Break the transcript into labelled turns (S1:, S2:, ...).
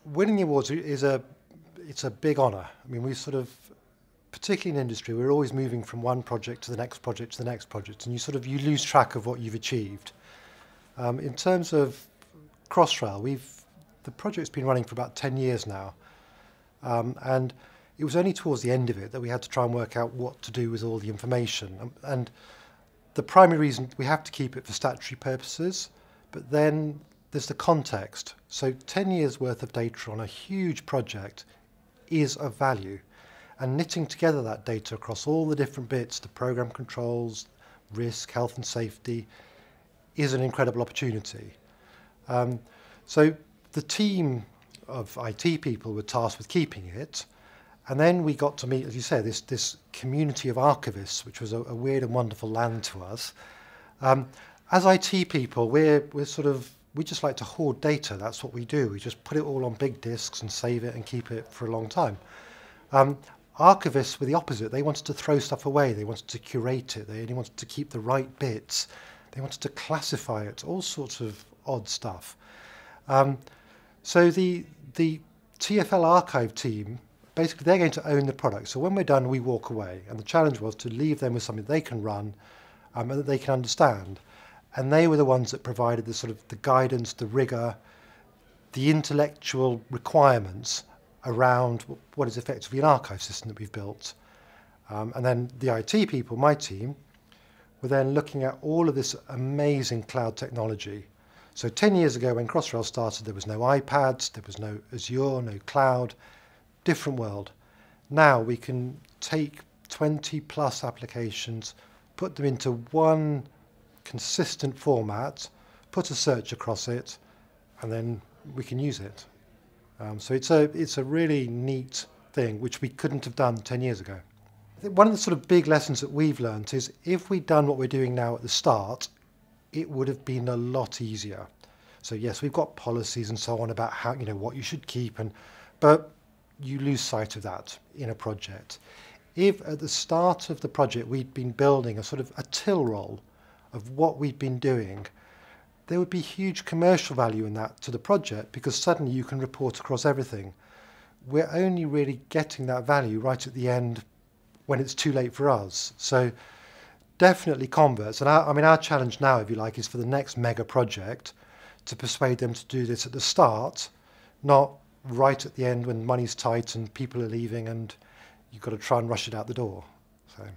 S1: Winning the awards it's a big honour. I mean, we sort of, particularly in industry, we're always moving from one project to the next project to the next project, and you lose track of what you've achieved. In terms of Crossrail, the project's been running for about 10 years now, and it was only towards the end of it that we had to try and work out what to do with all the information. And the primary reason, we have to keep it for statutory purposes, but then there's the context. So 10 years worth of data on a huge project is of value, and knitting together that data across all the different bits, the program controls, risk, health and safety, is an incredible opportunity. So the team of IT people were tasked with keeping it, and then we got to meet, as you say, this community of archivists, which was a weird and wonderful land to us. As IT people, we just like to hoard data. That's what we do. We just put it all on big disks and save it and keep it for a long time. Archivists were the opposite. They wanted to throw stuff away. They wanted to curate it. They only wanted to keep the right bits. They wanted to classify it, all sorts of odd stuff. So the TfL archive team, basically they're going to own the product. So when we're done, we walk away. And the challenge was to leave them with something they can run and that they can understand. And they were the ones that provided the guidance, the rigour, the intellectual requirements around what is effectively an archive system that we've built. And then the IT people, my team, were then looking at all of this amazing cloud technology. So 10 years ago when Crossrail started, there was no iPads, there was no Azure, no cloud, different world. Now we can take 20 plus applications, put them into one consistent format, put a search across it, and then we can use it. So it's a really neat thing, which we couldn't have done 10 years ago. I think one of the sort of big lessons that we've learned is if we'd done what we're doing now at the start, it would have been a lot easier. So yes, we've got policies and so on about how, what you should keep, but you lose sight of that in a project. If at the start of the project we'd been building a till roll of what we'd been doing, there would be huge commercial value in that to the project, because suddenly you can report across everything. We're only really getting that value right at the end when it's too late for us. So definitely converts. And our challenge now, if you like, is for the next mega project to persuade them to do this at the start, not right at the end when money's tight and people are leaving and you've got to try and rush it out the door. So.